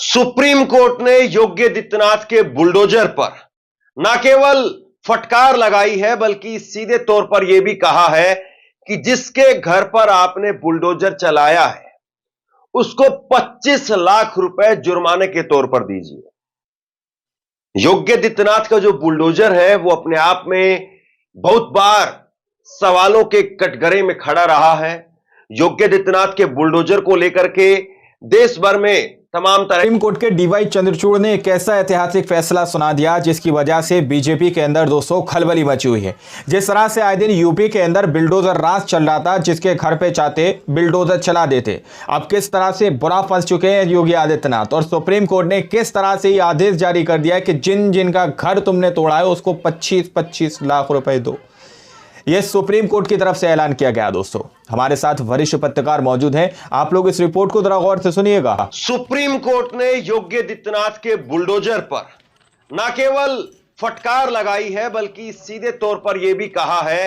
Supreme court ने योगी आदित्यनाथ के bulldozer पर न केवल फटकार लगाई है बल्कि सीधे तौर पर यह भी कहा है कि जिसके घर पर आपने बुलडोजर चलाया है उसको 25 लाख रुपए जुर्माने के तौर पर दीजिए। योगी आदित्यनाथ का जो बुलडोजर है वो अपने आप में बहुत बार सवालों के कटघरे में खड़ा रहा है। योगी आदित्यनाथ के बुलडोजर को लेकर के देश भर में तमाम तरह सुप्रीम कोर्ट के डीवाई चंद्रचूड़ ने एक ऐसा ऐतिहासिक फैसला सुना दिया जिसकी वजह से बीजेपी के अंदर दोस्तों खलबली मची हुई है। जिस तरह से आए दिन यूपी के अंदर बिल्डोजर राज चल रहा था, जिसके घर पे चाहते बिल्डोजर चला देते, अब किस तरह से बुरा फंस चुके हैं योगी आदित्यनाथ। और सुप्रीम कोर्ट ने किस तरह से ये आदेश जारी कर दिया कि जिन जिनका घर तुमने तोड़ा है उसको 25-25 लाख रुपए दो। यह सुप्रीम कोर्ट की तरफ से ऐलान किया गया। दोस्तों हमारे साथ वरिष्ठ पत्रकार मौजूद हैं, आप लोग इस रिपोर्ट को जरा गौर से सुनिएगा। सुप्रीम कोर्ट ने योगी आदित्यनाथ के बुलडोजर पर न केवल फटकार लगाई है बल्कि सीधे तौर पर यह भी कहा है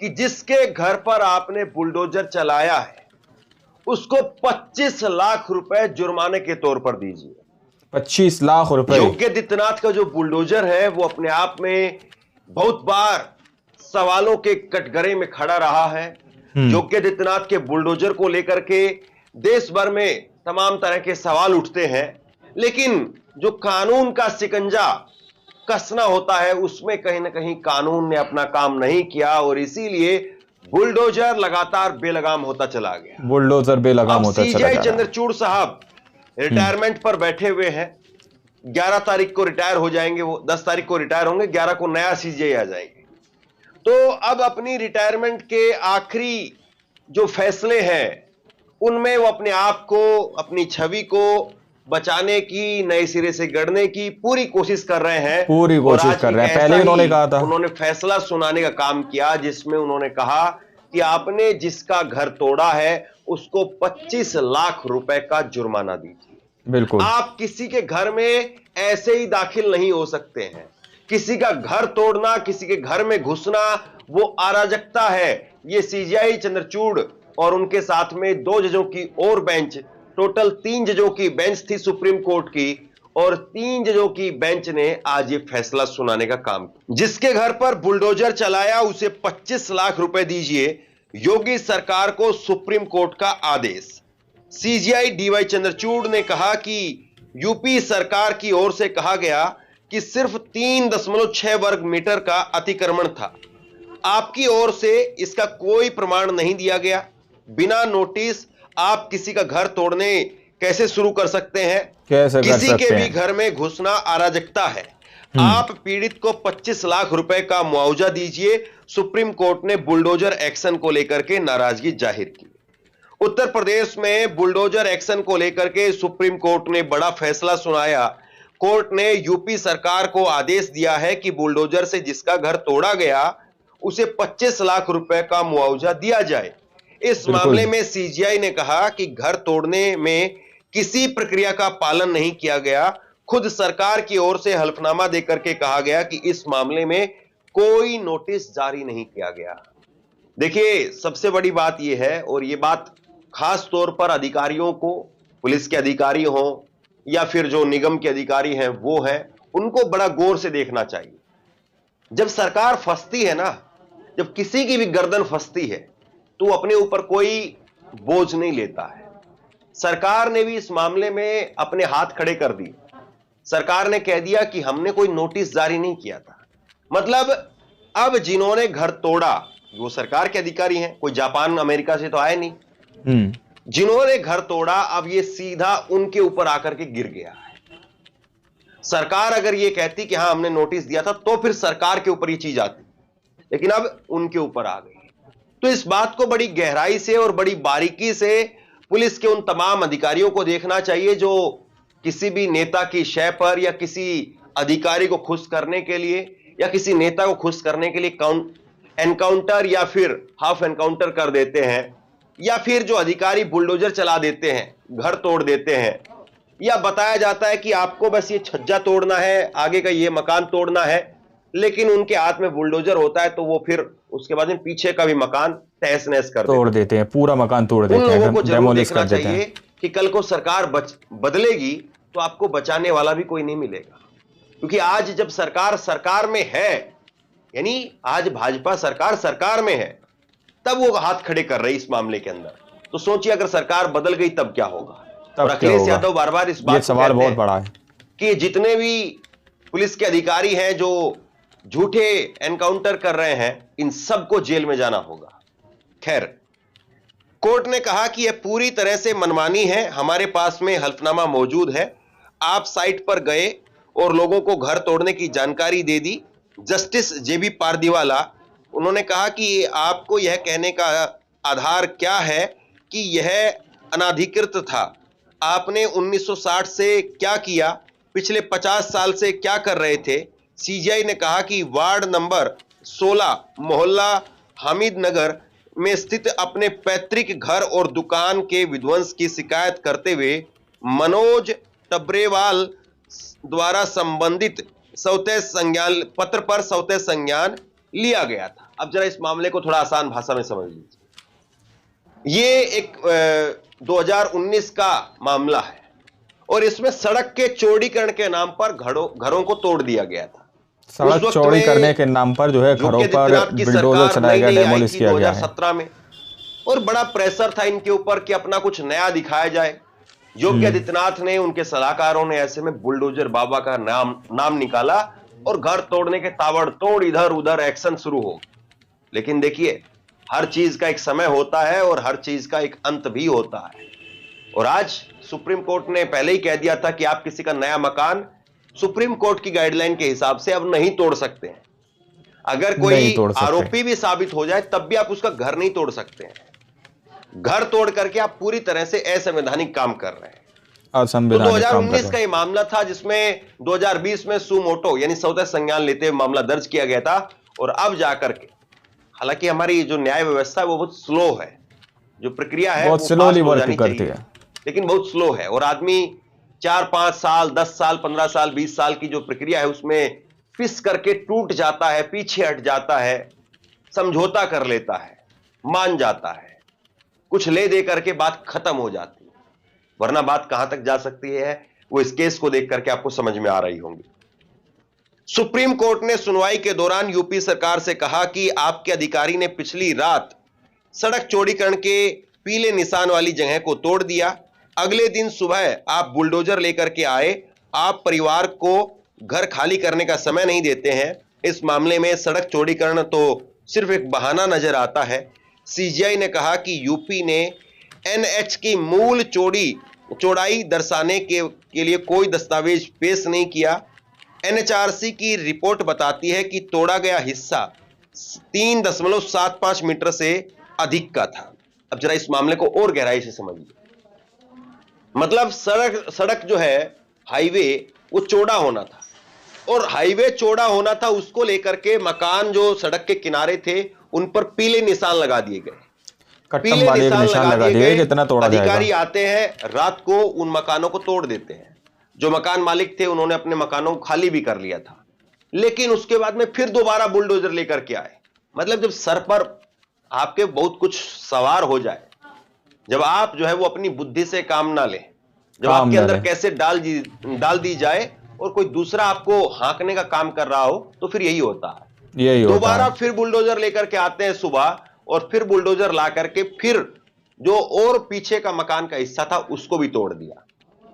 कि जिसके घर पर आपने बुलडोजर चलाया है उसको 25 लाख रुपए जुर्माने के तौर पर दीजिए। 25 लाख रुपए। योगी आदित्यनाथ का जो बुलडोजर है वो अपने आप में बहुत बार सवालों के कटघरे में खड़ा रहा है। योगी आदित्यनाथ के बुलडोजर को लेकर के देश भर में तमाम तरह के सवाल उठते हैं, लेकिन जो कानून का शिकंजा कसना होता है उसमें कहीं ना कहीं कानून ने अपना काम नहीं किया और इसीलिए बुलडोजर लगातार बेलगाम होता चला गया। बुलडोजर बेलगाम होता चला गया। चंद्रचूड़ साहब रिटायरमेंट पर बैठे हुए हैं। 11 तारीख को रिटायर हो जाएंगे, वो 10 तारीख को रिटायर होंगे, 11 को नया सीजीआई आ जाएंगे। तो अब अपनी रिटायरमेंट के आखिरी जो फैसले हैं उनमें वो अपने आप को, अपनी छवि को बचाने की, नए सिरे से गढ़ने की पूरी कोशिश कर रहे हैं। पूरी कोशिश कर रहे हैं। पहले उन्होंने कहा था, उन्होंने फैसला सुनाने का काम किया जिसमें उन्होंने कहा कि आपने जिसका घर तोड़ा है उसको 25 लाख रुपए का जुर्माना दीजिए। बिल्कुल, आप किसी के घर में ऐसे ही दाखिल नहीं हो सकते हैं। किसी का घर तोड़ना, किसी के घर में घुसना वो अराजकता है। ये सीजीआई चंद्रचूड़ और उनके साथ में 2 जजों की और बेंच, टोटल 3 जजों की बेंच थी सुप्रीम कोर्ट की, और 3 जजों की बेंच ने आज ये फैसला सुनाने का काम किया। जिसके घर पर बुलडोजर चलाया उसे 25 लाख रुपए दीजिए, योगी सरकार को सुप्रीम कोर्ट का आदेश। सीजीआई डीवाई चंद्रचूड़ ने कहा कि यूपी सरकार की ओर से कहा गया कि सिर्फ 3.6 वर्ग मीटर का अतिक्रमण था। आपकी ओर से इसका कोई प्रमाण नहीं दिया गया। बिना नोटिस आप किसी का घर तोड़ने कैसे शुरू कर सकते हैं? किसी के भी घर में घुसना अराजकता है। आप पीड़ित को 25 लाख रुपए का मुआवजा दीजिए। सुप्रीम कोर्ट ने बुलडोजर एक्शन को लेकर के नाराजगी जाहिर की। उत्तर प्रदेश में बुलडोजर एक्शन को लेकर के सुप्रीम कोर्ट ने बड़ा फैसला सुनाया। कोर्ट ने यूपी सरकार को आदेश दिया है कि बुलडोजर से जिसका घर तोड़ा गया उसे 25 लाख रुपए का मुआवजा दिया जाए। इस मामले में सीजीआई ने कहा कि घर तोड़ने में किसी प्रक्रिया का पालन नहीं किया गया। खुद सरकार की ओर से हलफनामा देकर के कहा गया कि इस मामले में कोई नोटिस जारी नहीं किया गया। देखिए, सबसे बड़ी बात यह है, और यह बात खास तौर पर अधिकारियों को, पुलिस के अधिकारी हों या फिर जो निगम के अधिकारी हैं वो हैं, उनको बड़ा गौर से देखना चाहिए। जब सरकार फंसती है ना, जब किसी की भी गर्दन फंसती है तो अपने ऊपर कोई बोझ नहीं लेता है। सरकार ने भी इस मामले में अपने हाथ खड़े कर दिए। सरकार ने कह दिया कि हमने कोई नोटिस जारी नहीं किया था। मतलब अब जिन्होंने घर तोड़ा वो सरकार के अधिकारी हैं, कोई जापान अमेरिका से तो आए नहीं। जिन्होंने घर तोड़ा अब ये सीधा उनके ऊपर आकर के गिर गया है। सरकार अगर ये कहती कि हां हमने नोटिस दिया था तो फिर सरकार के ऊपर ये चीज आती, लेकिन अब उनके ऊपर आ गई। तो इस बात को बड़ी गहराई से और बड़ी बारीकी से पुलिस के उन तमाम अधिकारियों को देखना चाहिए जो किसी भी नेता की शय पर या किसी अधिकारी को खुश करने के लिए या किसी नेता को खुश करने के लिए एनकाउंटर या फिर हाफ एनकाउंटर कर देते हैं, या फिर जो अधिकारी बुलडोजर चला देते हैं, घर तोड़ देते हैं, या बताया जाता है कि आपको बस ये छज्जा तोड़ना है, आगे का ये मकान तोड़ना है, लेकिन उनके हाथ में बुलडोजर होता है तो वो फिर उसके बाद में पीछे का भी मकान तहस नहस कर तोड़ देते हैं, पूरा मकान तोड़ देते हैं। उन लोगों को जरूर देखना चाहिए कि कल को सरकार बदलेगी तो आपको बचाने वाला भी कोई नहीं मिलेगा। क्योंकि आज जब सरकार सरकार में है, यानी आज भाजपा सरकार सरकार में है, तब वो हाथ खड़े कर रही इस मामले के अंदर। तो सोचिए अगर सरकार बदल गई तब क्या होगा। और तब क्या अखिलेश होगा? यादव बार बार इस ये बात को सवाल कहते बहुत हैं बड़ा है कि जितने भी पुलिस के अधिकारी हैं जो झूठे एनकाउंटर कर रहे हैं, इन सबको जेल में जाना होगा। खैर, कोर्ट ने कहा कि यह पूरी तरह से मनमानी है, हमारे पास में हल्फनामा मौजूद है, आप साइट पर गए और लोगों को घर तोड़ने की जानकारी दे दी। जस्टिस जेबी पारदीवाला, उन्होंने कहा कि आपको यह कहने का आधार क्या है कि यह अनाधिकृत था? आपने 1960 से क्या किया? पिछले 50 साल से क्या कर रहे थे? सीजीआई ने कहा कि वार्ड नंबर 16 मोहल्ला हामिद नगर में स्थित अपने पैतृक घर और दुकान के विध्वंस की शिकायत करते हुए मनोज टब्रेवाल द्वारा संबंधित सौते संज्ञान पत्र पर सौते संज्ञान लिया गया था। अब जरा इस मामले को थोड़ा आसान भाषा में समझ लीजिए। ये एक 2019 का मामला है और इसमें सड़क के चौड़ीकरण के नाम पर घरों को तोड़ दिया गया था। सड़क चौड़ी करने के नाम पर जो है घरों पर बिल्डोजर चलाया गया, डेमोलिश किया गया है 2017 में। और बड़ा प्रेशर था इनके ऊपर कि अपना कुछ नया दिखाया जाए। योगी आदित्यनाथ ने, उनके सलाहकारों ने ऐसे में बुलडोजर बाबा का नाम निकाला और घर तोड़ने के ताबड़तोड़ इधर उधर एक्शन शुरू हो। लेकिन देखिए, हर चीज का एक समय होता है और हर चीज का एक अंत भी होता है। और आज सुप्रीम कोर्ट ने पहले ही कह दिया था कि आप किसी का नया मकान सुप्रीम कोर्ट की गाइडलाइन के हिसाब से अब नहीं तोड़ सकते हैं। अगर कोई आरोपी भी साबित हो जाए तब भी आप उसका घर नहीं तोड़ सकते हैं। घर तोड़ करके आप पूरी तरह से असंवैधानिक काम कर रहे हैं। तो 2019 का ये मामला था जिसमें 2020 में सुमोटो यानी सौते संज्ञान लेते हुए मामला दर्ज किया गया था। और अब जाकर के, हालांकि हमारी जो न्याय व्यवस्था है वो बहुत स्लो है, जो प्रक्रिया है बहुत स्लोली वर्क करती है, लेकिन बहुत स्लो है। और आदमी 4-5 साल, 10 साल, 15 साल, 20 साल की जो प्रक्रिया है उसमें पिस करके टूट जाता है, पीछे हट जाता है, समझौता कर लेता है, मान जाता है, कुछ ले दे करके बात खत्म हो जाती है। वरना बात कहां तक जा सकती है वो इस केस को देख करके आपको समझ में आ रही होंगी। सुप्रीम कोर्ट ने सुनवाई के दौरान यूपी सरकार से कहा कि आपके अधिकारी ने पिछली रात सड़क चौड़ीकरण के पीले निशान वाली जगह को तोड़ दिया। अगले दिन सुबह आप बुलडोजर लेकर के आए। आप परिवार को घर खाली करने का समय नहीं देते हैं। इस मामले में सड़क चौड़ीकरण तो सिर्फ एक बहाना नजर आता है। सीजीआई ने कहा कि यूपी ने एनएच की मूल चौड़ाई दर्शाने के लिए कोई दस्तावेज पेश नहीं किया। एनएचआरसी की रिपोर्ट बताती है कि तोड़ा गया हिस्सा 3.75 मीटर से अधिक का था। अब जरा इस मामले को और गहराई से समझिए। मतलब सड़क जो है, हाईवे, वो चौड़ा होना था और हाईवे चौड़ा होना था, उसको लेकर के मकान जो सड़क के किनारे थे उन पर पीले निशान लगा दिए गए। पीले निशान लगा दिए गए। कितना तोड़ा जाएगा? अधिकारी आते हैं, रात को उन मकानों को तोड़ देते हैं। जो मकान मालिक थे उन्होंने अपने मकानों को खाली भी कर लिया था, लेकिन उसके बाद में फिर दोबारा बुलडोजर लेकर के आए। मतलब जब सर पर आपके बहुत कुछ सवार हो जाए, जब आप जो है वो अपनी बुद्धि से काम ना लें, जब आपके अंदर कैसे डाल दी जाए और कोई दूसरा आपको हाँकने का काम कर रहा हो, तो फिर यही होता है। दोबारा फिर बुलडोजर लेकर के आते हैं सुबह और फिर बुलडोजर ला करके फिर जो और पीछे का मकान का हिस्सा था उसको भी तोड़ दिया।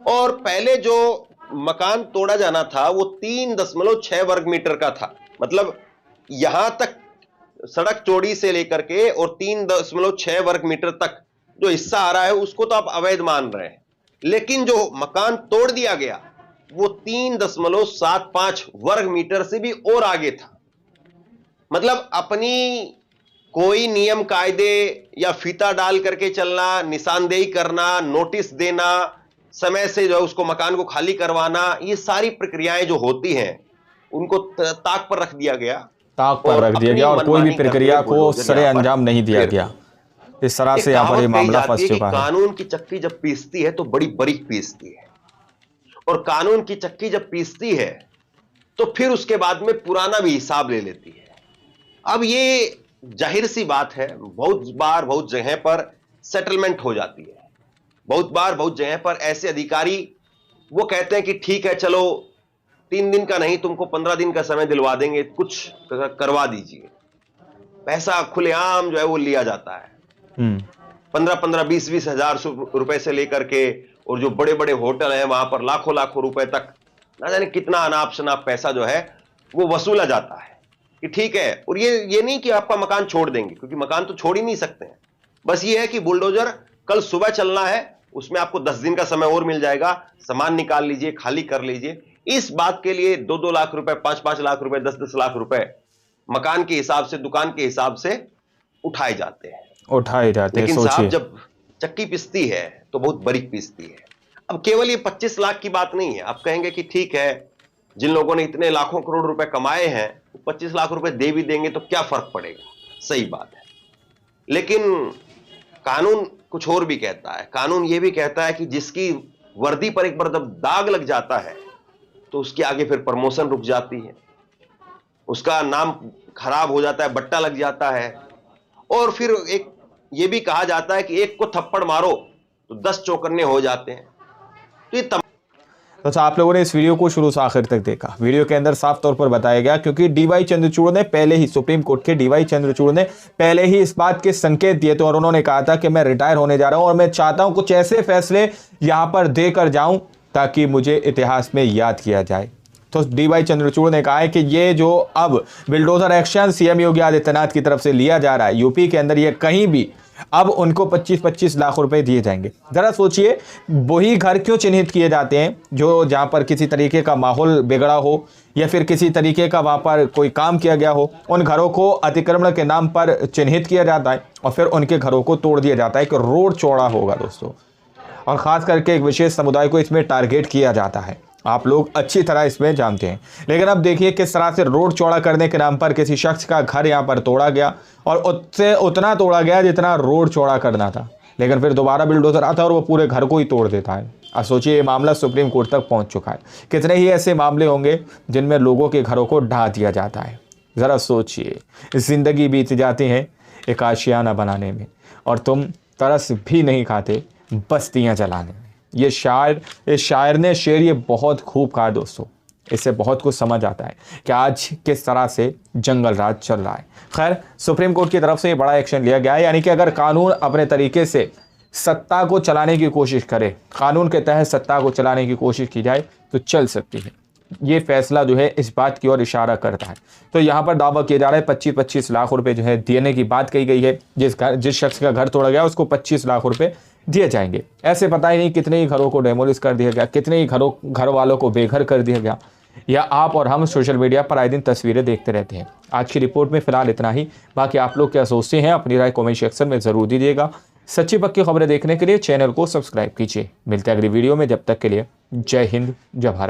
और पहले जो मकान तोड़ा जाना था वो 3.6 वर्ग मीटर का था। मतलब यहां तक सड़क चौड़ी से लेकर के और 3.6 वर्ग मीटर तक जो हिस्सा आ रहा है उसको तो आप अवैध मान रहे हैं, लेकिन जो मकान तोड़ दिया गया वो 3.75 वर्ग मीटर से भी और आगे था। मतलब अपनी कोई नियम कायदे या फीता डाल करके चलना, निशानदेही करना, नोटिस देना, समय से जो उसको मकान को खाली करवाना, ये सारी प्रक्रियाएं जो होती हैं उनको ताक पर रख दिया गया। और कोई भी प्रक्रिया को सरे अंजाम नहीं दिया गया। इस तरह से यहाँ पर ये मामला फंस चुका है। कानून की चक्की जब पीसती है तो बड़ी बारीक पीसती है, और कानून की चक्की जब पीसती है तो फिर उसके बाद में पुराना भी हिसाब ले लेती है। अब ये जाहिर सी बात है, बहुत बार बहुत जगह पर सेटलमेंट हो जाती है, बहुत बार बहुत जगह पर ऐसे अधिकारी वो कहते हैं कि ठीक है चलो 3 दिन का नहीं, तुमको 15 दिन का समय दिलवा देंगे, कुछ करवा दीजिए। पैसा खुलेआम जो है वो लिया जाता है। 15-15, 20-20 हजार रुपए से लेकर के, और जो बड़े बड़े होटल हैं वहां पर लाखों लाखों रुपए तक, ना जाने कितना अनाप शनाप पैसा जो है वो वसूला जाता है कि ठीक है। और ये नहीं कि आपका मकान छोड़ देंगे, क्योंकि मकान तो छोड़ ही नहीं सकते हैं। बस ये है कि बुलडोजर कल सुबह चलना है, उसमें आपको 10 दिन का समय और मिल जाएगा, सामान निकाल लीजिए, खाली कर लीजिए। इस बात के लिए 2-2 लाख रुपए, 5-5 लाख रुपए, 10-10 लाख रुपए मकान के हिसाब से, दुकान के हिसाब से उठाए जाते हैं। लेकिन साहब जब चक्की पिसती है तो बहुत बारीक पिसती है। अब केवल ये 25 लाख की बात नहीं है। आप कहेंगे कि ठीक है, जिन लोगों ने इतने लाखों करोड़ रुपए कमाए हैं, 25 लाख रुपए दे भी देंगे तो क्या फर्क पड़ेगा। सही बात है, लेकिन कानून कुछ और भी कहता है। कानून ये भी कहता है कि जिसकी वर्दी पर एक बार जब दाग लग जाता है तो उसके आगे फिर प्रमोशन रुक जाती है, उसका नाम खराब हो जाता है, बट्टा लग जाता है। और फिर एक ये भी कहा जाता है कि एक को थप्पड़ मारो तो 10 चौकन्ने हो जाते हैं। तो आप लोगों ने इस वीडियो को शुरू से आखिर तक देखा। वीडियो के अंदर साफ तौर पर बताया गया, क्योंकि डीवाई चंद्रचूड़ ने पहले ही, सुप्रीम कोर्ट के डीवाई चंद्रचूड़ ने पहले ही इस बात के संकेत दिए थे, और उन्होंने कहा था कि मैं रिटायर होने जा रहा हूं और मैं चाहता हूं कुछ ऐसे फैसले यहां पर देकर जाऊं ताकि मुझे इतिहास में याद किया जाए। तो डीवाई चंद्रचूड़ ने कहा है कि ये जो अब bulldozer action CM Yogi Adityanath की तरफ से लिया जा रहा है यूपी के अंदर, ये कहीं भी अब उनको 25-25 लाख रुपए दिए जाएंगे। जरा सोचिए, वही घर क्यों चिन्हित किए जाते हैं जो जहां पर किसी तरीके का माहौल बिगड़ा हो या फिर किसी तरीके का वहां पर कोई काम किया गया हो, उन घरों को अतिक्रमण के नाम पर चिन्हित किया जाता है और फिर उनके घरों को तोड़ दिया जाता है कि रोड चौड़ा होगा दोस्तों। और खास करके एक विशेष समुदाय को इसमें टारगेट किया जाता है, आप लोग अच्छी तरह इसमें जानते हैं। लेकिन अब देखिए किस तरह से रोड चौड़ा करने के नाम पर किसी शख्स का घर यहां पर तोड़ा गया, और उससे उतना तोड़ा गया जितना रोड चौड़ा करना था, लेकिन फिर दोबारा बिल्डोजर आता है और वो पूरे घर को ही तोड़ देता है। अब सोचिए, ये मामला सुप्रीम कोर्ट तक पहुंच चुका है। कितने ही ऐसे मामले होंगे जिनमें लोगों के घरों को ढा दिया जाता है। ज़रा सोचिए, जिंदगी बीत जाती है एक आशियाना बनाने में और तुम तरस भी नहीं खाते बस्तियाँ जलाने में। इस शायर ने शेर ये बहुत खूब कहा दोस्तों। इससे बहुत कुछ समझ आता है कि आज किस तरह से जंगल राज चल रहा है। खैर, सुप्रीम कोर्ट की तरफ से ये बड़ा एक्शन लिया गया है, यानी कि अगर कानून अपने तरीके से सत्ता को चलाने की कोशिश करे, कानून के तहत सत्ता को चलाने की कोशिश की जाए तो चल सकती है। ये फैसला जो है इस बात की ओर इशारा करता है। तो यहाँ पर दावा किया जा रहा है 25-25 लाख रुपए जो है देने की बात कही गई है। जिस शख्स का घर तोड़ा गया उसको 25 लाख रुपए दिए जाएंगे। ऐसे पता ही नहीं कितने ही घरों को डेमोलिश कर दिया गया, कितने ही घर वालों को बेघर कर दिया गया, या आप और हम सोशल मीडिया पर आए दिन तस्वीरें देखते रहते हैं। आज की रिपोर्ट में फिलहाल इतना ही। बाकी आप लोग क्या सोचते हैं, अपनी राय कमेंट सेक्शन में ज़रूर दीजिएगा। सच्ची पक्की खबरें देखने के लिए चैनल को सब्सक्राइब कीजिए। मिलते हैं अगली वीडियो में, जब तक के लिए जय हिंद, जय भारत।